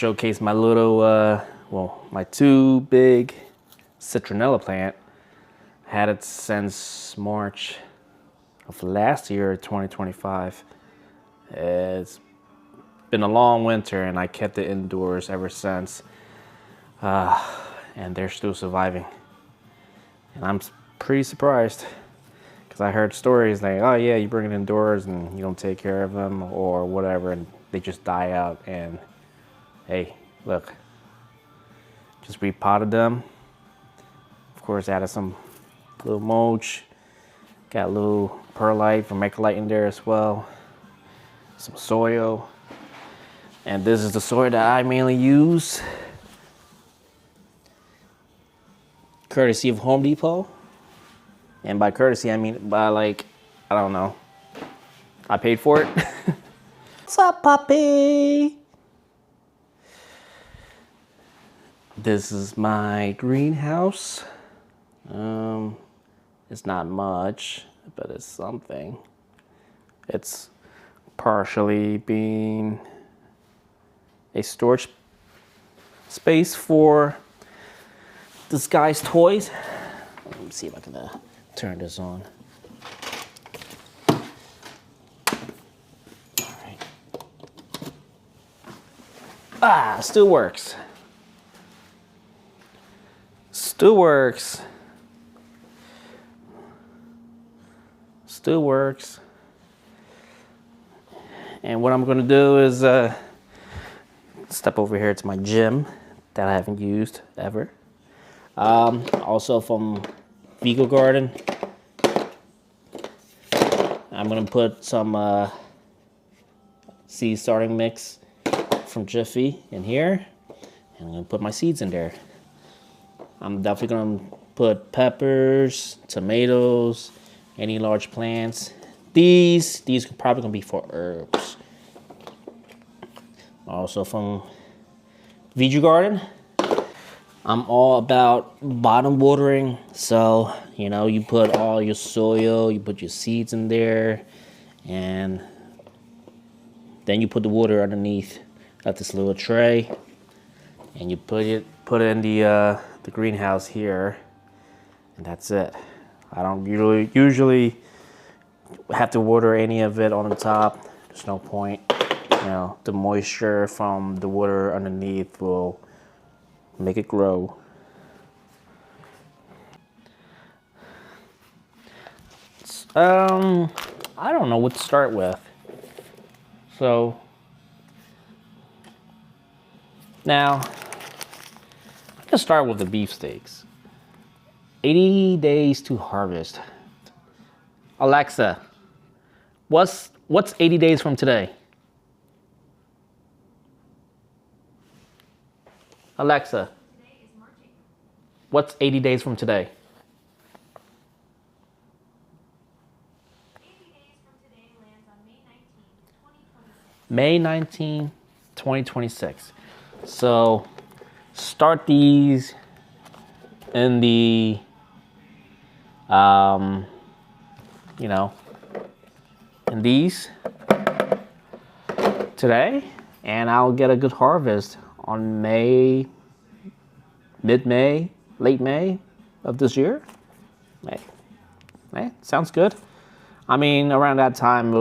showcase my little, well, my two big citronella plant. Had it since March of last year, 2025. It's been a long winter and I kept it indoors ever since. And they're still surviving. And I'm pretty surprised because I heard stories like, oh yeah, you bring it indoors and you don't take care of them or whatever, and they just die out. And hey, look, just repotted them. Of course, added some little mulch. Got a little perlite from Ecolite in there as well. Some soil. And this is the soil that I mainly use. Courtesy of Home Depot. And by courtesy, I mean by like, I don't know. I paid for it. What's up, puppy? This is my greenhouse. It's not much, but it's something. It's partially being a storage space for this guy's toys. Let me see if I can turn this on. All right. Still works. Still works. Still works. And what I'm gonna do is step over here to my gym that I haven't used ever. Also from Vigo Garden, I'm gonna put some seed starting mix from Jiffy in here, and I'm gonna put my seeds in there. I'm definitely gonna put peppers, tomatoes, any large plants. These are probably gonna be for herbs. Also from Vigo Garden. I'm all about bottom watering, so you know, you put all your soil, you put your seeds in there, and then you put the water underneath at this little tray, and you put it in the greenhouse here, and that's it. I don't usually have to water any of it on the top. There's no point. You know, the moisture from the water underneath will make it grow. I don't know what to start with. So now let's start with the beefsteaks. 80 days to harvest. Alexa, what's 80 days from today? Alexa, today is March 8th. What's 80 days from today? 80 days from today lands on May 19, 2026. May 19, 2026. So start these in the, you know, in these today, and I'll get a good harvest on May, mid-May, late May of this year. May, sounds good. I mean, around that time,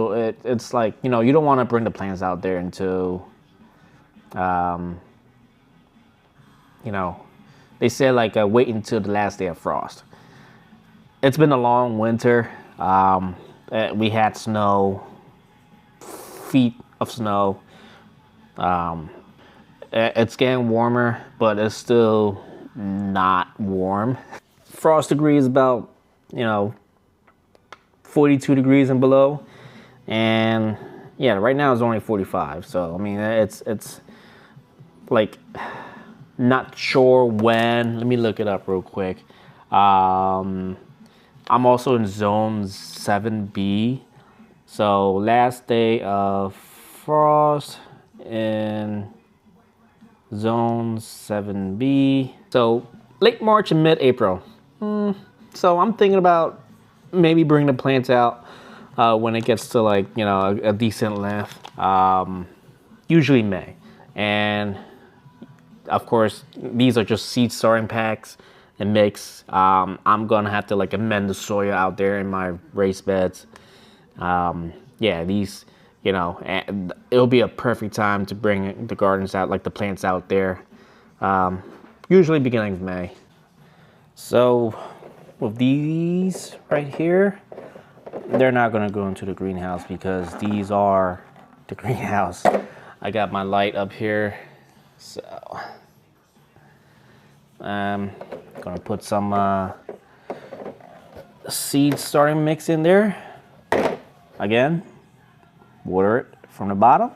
it's like, you know, you don't want to bring the plants out there until, you know, they say like wait until the last day of frost. It's been a long winter. We had snow, feet of snow. It's getting warmer, but it's still not warm. Frost degree is about, you know, 42 degrees and below. And yeah, right now it's only 45. So, I mean, it's like, not sure when. Let me look it up real quick. I'm also in zone 7B. So last day of frost in zone 7B. So late March and mid-April. So I'm thinking about maybe bringing the plants out when it gets to like, you know, a decent length. Usually May. And of course, these are just seed starting packs and mix. I'm gonna have to like amend the soil out there in my raised beds. Yeah, these, and it'll be a perfect time to bring the gardens out, like the plants out there. Usually beginning of May. So with these right here, they're not gonna go into the greenhouse because these are the greenhouse. I got my light up here, so I'm gonna put some seed starting mix in there. Again, water it from the bottom.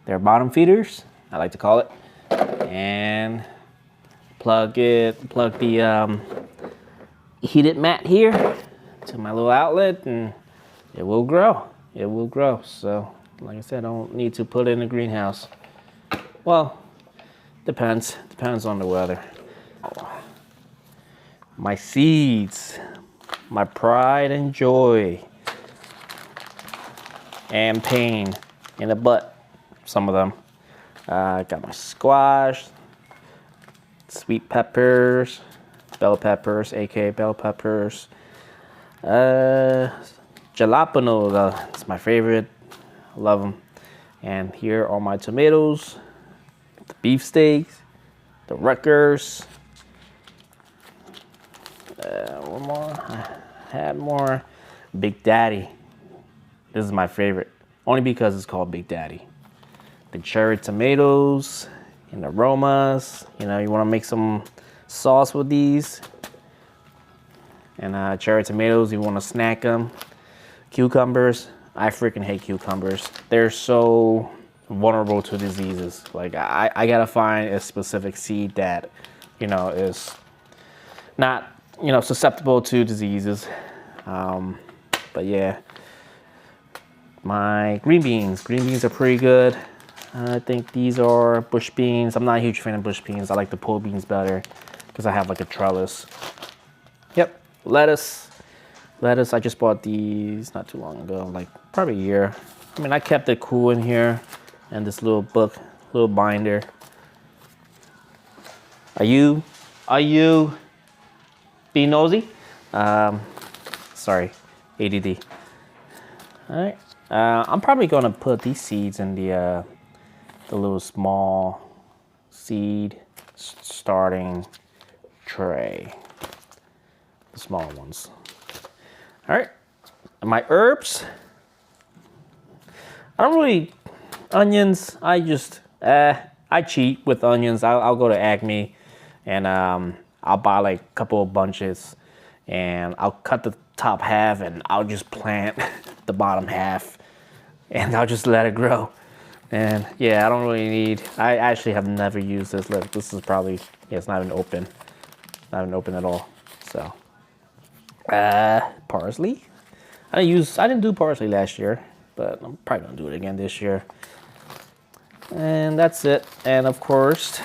They're bottom feeders, I like to call it, and plug the heated mat here to my little outlet, and it will grow. It will grow. So, like I said, I don't need to put it in the greenhouse. Well, depends on the weather. My seeds, my pride and joy, and pain in the butt, some of them. Got my squash, sweet peppers, bell peppers, aka bell peppers. Jalapeno, that's my favorite. I love them. And here are my tomatoes, the beefsteaks, the Rutgers. One more. I had more. Big Daddy. This is my favorite, only because it's called Big Daddy. The cherry tomatoes and aromas. You want to make some sauce with these. And cherry tomatoes, you want to snack them. Cucumbers, I freaking hate cucumbers. They're so vulnerable to diseases. Like I gotta find a specific seed that, is not, susceptible to diseases. But yeah, my green beans are pretty good. I think these are bush beans. I'm not a huge fan of bush beans. I like the pole beans better because I have like a trellis. Yep, lettuce. I just bought these not too long ago, like probably a year. I mean, I kept it cool in here, and this little book, little binder. Are you being nosy? Sorry, ADD. All right, I'm probably gonna put these seeds in the little small seed starting tray, the smaller ones. All right, and my herbs. I don't really, onions, I just, I cheat with onions. I'll go to Acme and I'll buy like a couple of bunches and I'll cut the top half and I'll just plant the bottom half and I'll just let it grow. And yeah, I don't really need, I actually have never used this. Look, this is probably, yeah, it's not even open. Not even open at all, so. Parsley. I didn't do parsley last year, but I'm probably gonna do it again this year. And that's it. And of course,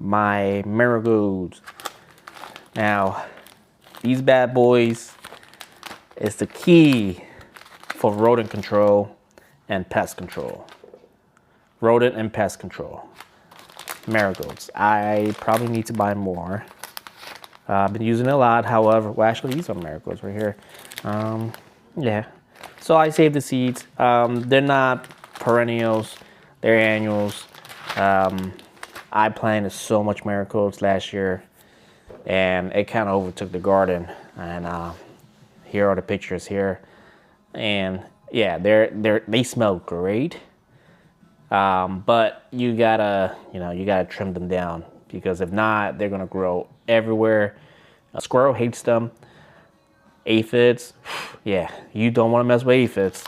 my marigolds. Now, these bad boys is the key for rodent control and pest control. Rodent and pest control. Marigolds. I probably need to buy more. I've been using it a lot, however, well, actually these are marigolds right here. Yeah, so I saved the seeds. They're not perennials, they're annuals. I planted so much marigolds last year and it kind of overtook the garden. And here are the pictures here. And yeah, they smell great. But you gotta trim them down because if not, they're gonna grow everywhere. A squirrel hates them. Aphids, yeah, you don't want to mess with aphids.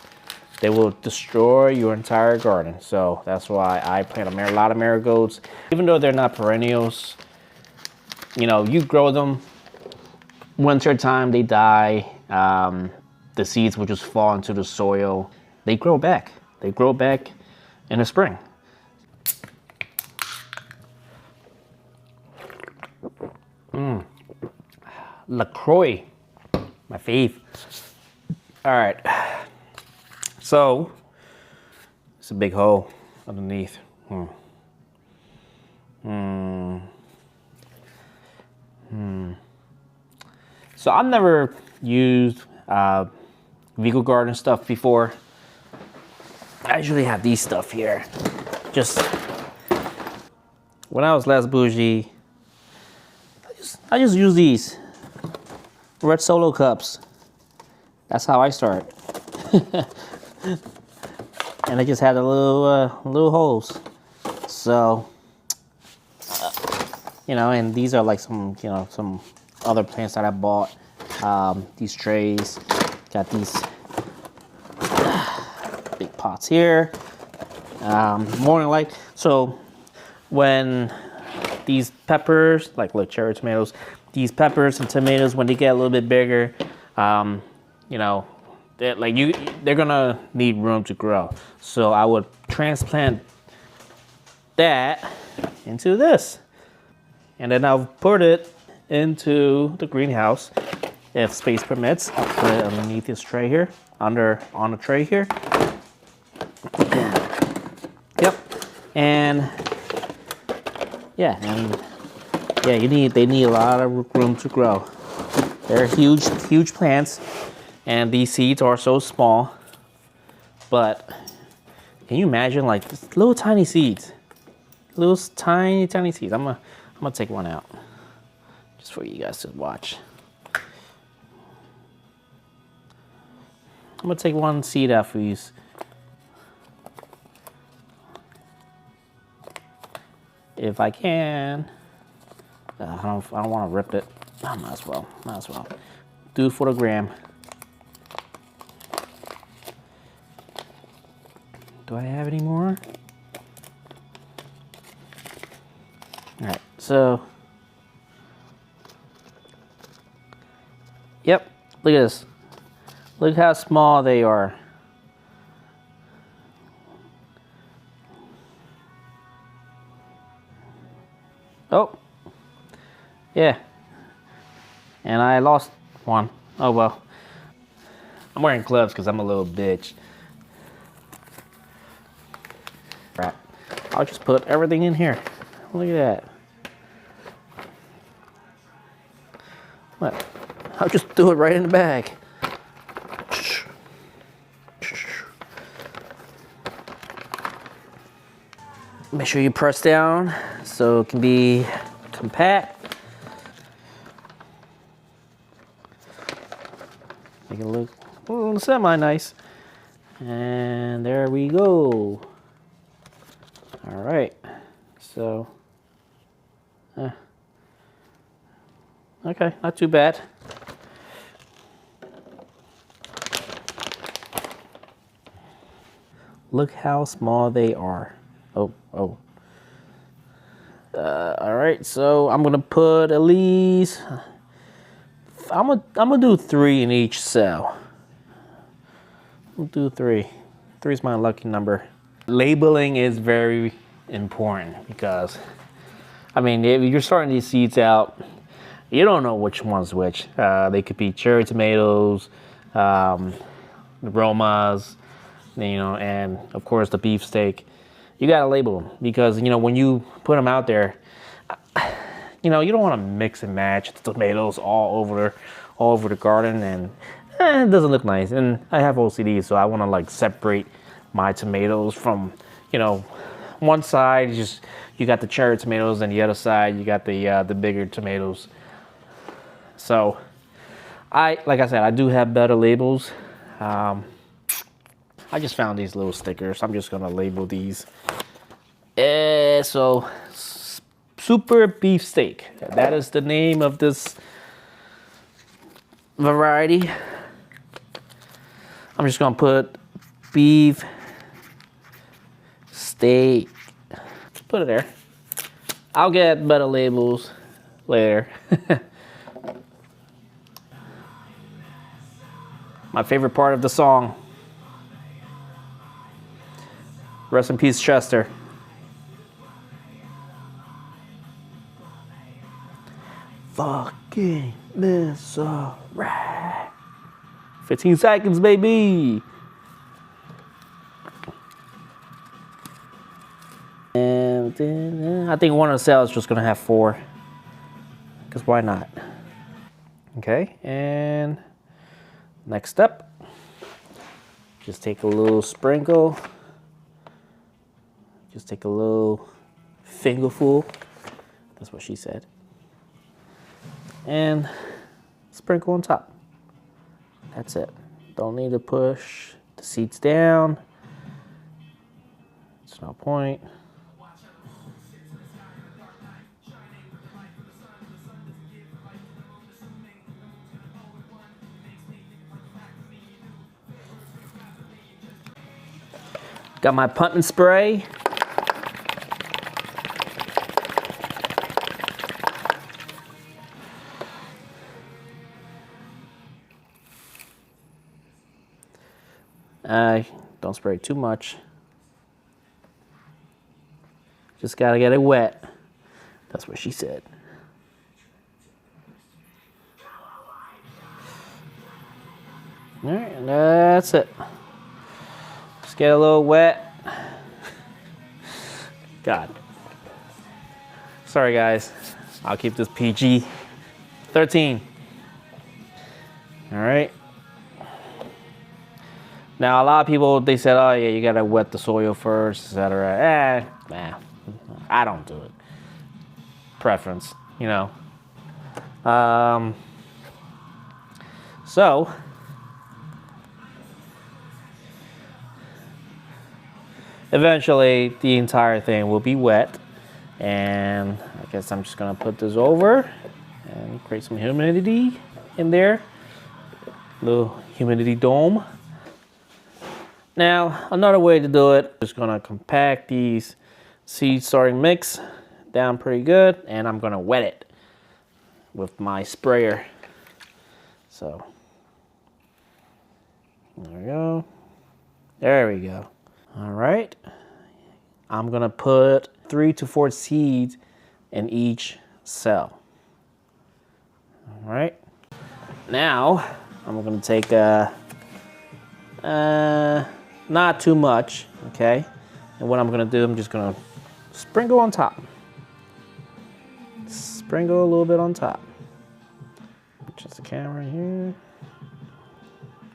They will destroy your entire garden. So that's why I plant a lot of marigolds. Even though they're not perennials, you grow them. Winter time, they die. The seeds will just fall into the soil. They grow back. They grow back in the spring. LaCroix, my fave. All right, so it's a big hole underneath. So I've never used Vegan Garden stuff before. I usually have these stuff here. Just when I was less bougie, I just use these red Solo cups. That's how I start. And I just had a little holes. So, and these are like some other plants that I bought. These trays, got these big pots here. More than like, so when these peppers, like cherry tomatoes, these peppers and tomatoes, when they get a little bit bigger, they're gonna need room to grow. So I would transplant that into this, and then I'll put it into the greenhouse if space permits. I'll put it underneath this tray here, on the tray here. Yep, and they need a lot of room to grow. They're huge plants, and these seeds are so small. But can you imagine like little tiny seeds? Little tiny seeds. I'm gonna take one out just for you guys to watch. I'm gonna take one seed out for you. If I can. I don't want to rip it. I might as well. Do it for the gram. Do I have any more? All right, so. Yep, look at this. Look how small they are. Oh, yeah. And I lost one. Oh well. I'm wearing gloves because I'm a little bitch. Right. I'll just put everything in here. Look at that. What? I'll just do it right in the bag. Make sure you press down so it can be compact. Make it look semi-nice. And there we go. All right, so, okay, not too bad. Look how small they are. Oh. All right, so I'm gonna put at least, I'm gonna do 3 in each cell. We'll do 3. 3 is my lucky number. Labeling is very important because, I mean, if you're starting these seeds out, you don't know which one's which. They could be cherry tomatoes, Romas, and of course the beefsteak. You gotta label them because, when you put them out there, you don't want to mix and match the tomatoes all over the garden, and it doesn't look nice. And I have OCD, so I want to like separate my tomatoes from, one side you got the cherry tomatoes, and the other side you got the bigger tomatoes. So like I said, I do have better labels. I just found these little stickers. I'm just gonna label these. So super beefsteak. That is the name of this variety. I'm just gonna put beef steak. Put it there. I'll get better labels later. My favorite part of the song. Rest in peace, Chester. Fucking this alright. 15 seconds, baby. And then I think one of the cells is just gonna have 4. Because why not? Okay, and next step. Just take a little sprinkle. Just take a little fingerful. That's what she said. And sprinkle on top. That's it. Don't need to push the seeds down. It's no point. Got my pumpkin spray. Don't spray too much. Just gotta get it wet. That's what she said. All right, and that's it. Just get a little wet. God. Sorry guys, I'll keep this PG-13. All right. Now, a lot of people, they said, oh yeah, you gotta wet the soil first, etc. Nah, I don't do it. Preference, you know. So, eventually the entire thing will be wet. And I guess I'm just gonna put this over and create some humidity in there. Little humidity dome. Now, another way to do it, just gonna compact these seed starting mix down pretty good, and I'm gonna wet it with my sprayer. So, there we go. There we go. All right. I'm gonna put 3 to 4 seeds in each cell. All right. Now, I'm gonna take not too much, okay? And what I'm gonna do, I'm just gonna sprinkle on top. Sprinkle a little bit on top. Just the camera here.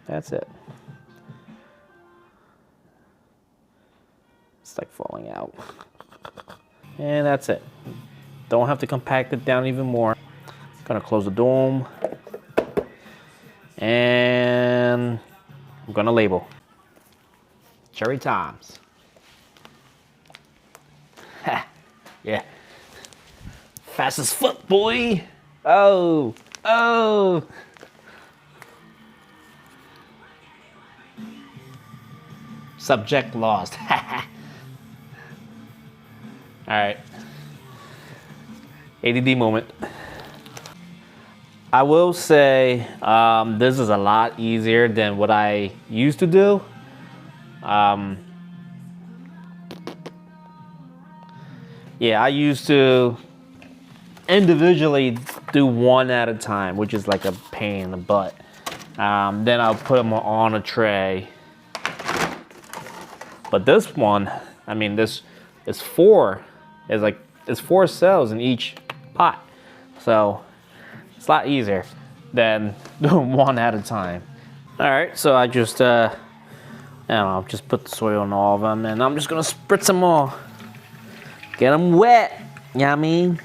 That's it. It's like falling out. And that's it. Don't have to compact it down even more. Gonna close the dome. And I'm gonna label. Cherry Toms. Ha, yeah. Fast as foot, boy. Oh, oh. Subject lost. All right. ADD moment. I will say this is a lot easier than what I used to do. Yeah, I used to individually do one at a time, which is like a pain in the butt. Then I'll put them on a tray. But this one, I mean, this is 4. It's 4 cells in each pot. So it's a lot easier than doing one at a time. All right, so I just, I don't know, just put the soil on all of them, and I'm just gonna spritz them all. Get them wet, you know what I mean?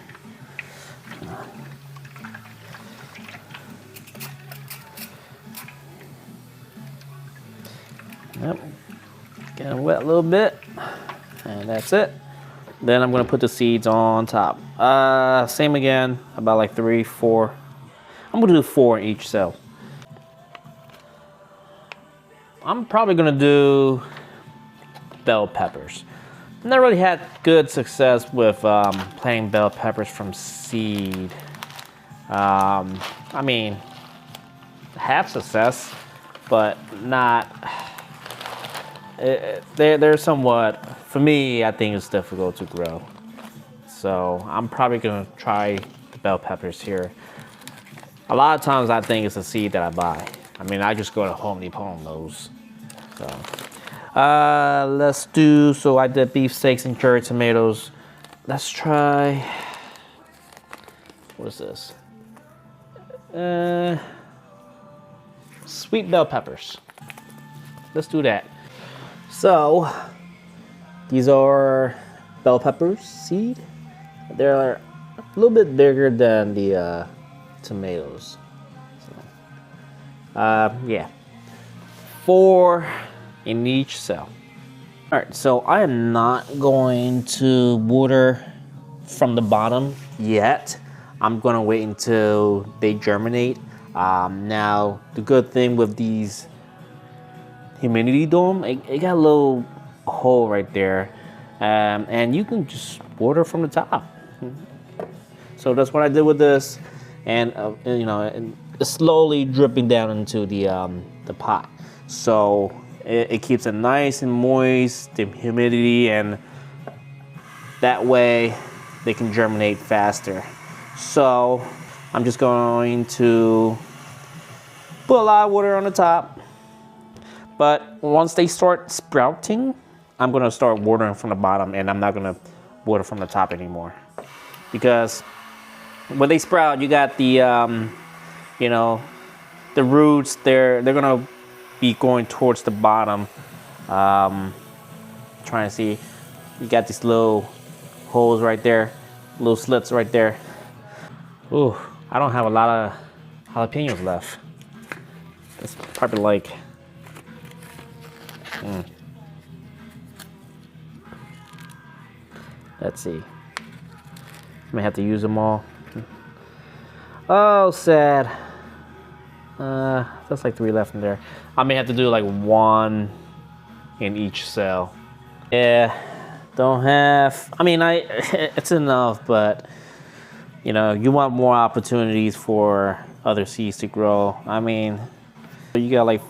Yep, get them wet a little bit, and that's it. Then I'm gonna put the seeds on top. Same again, about like 3, 4. I'm gonna do 4 in each cell. I'm probably gonna do bell peppers. Never really had good success with planting bell peppers from seed. I mean, have success, but not. They're somewhat, for me, I think it's difficult to grow. So I'm probably gonna try the bell peppers here. A lot of times I think it's a seed that I buy. I mean, I just go to Home Depot on those. So, Let's do, so I did beef steaks and cherry tomatoes. Let's try, what is this? Sweet bell peppers. Let's do that. So, these are bell peppers seed. They're a little bit bigger than the tomatoes. So, yeah. 4 in each cell. All right, so I am not going to water from the bottom yet. I'm gonna wait until they germinate. Now, the good thing with these humidity dome, it got a little hole right there, and you can just water from the top. So that's what I did with this, and you know, and it's slowly dripping down into the pot. So it keeps it nice and moist, the humidity, and that way they can germinate faster. So I'm just going to put a lot of water on the top, but once they start sprouting, I'm gonna start watering from the bottom, and I'm not gonna water from the top anymore. Because when they sprout, you got the, you know, the roots, they're gonna be going towards the bottom. Trying to see, you got these little holes right there, little slits right there. Ooh, I don't have a lot of jalapenos left. It's probably like, let's see. May have to use them all. Oh, sad. That's like 3 left in there. I may have to do like 1 in each cell. Yeah, don't have, I mean, it's enough, but you know, you want more opportunities for other seeds to grow. I mean, you got like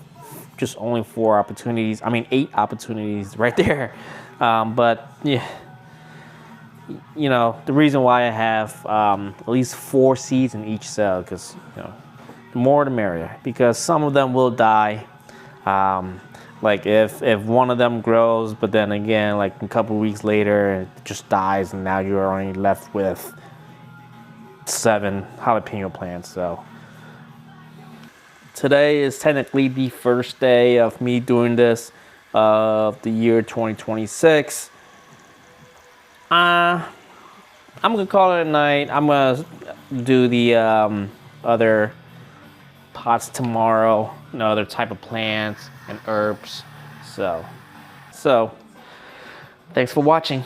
just only 4 opportunities. I mean, 8 opportunities right there. But yeah, you know, the reason why I have at least 4 seeds in each cell, because you know, the more the merrier. Because some of them will die. Like if one of them grows, but then again, like a couple weeks later, it just dies, and now you're only left with 7 jalapeno plants. So today is technically the first day of me doing this of the year 2026. I'm gonna call it a night. I'm gonna do the other pots tomorrow, you know, other type of plants and herbs. So thanks for watching.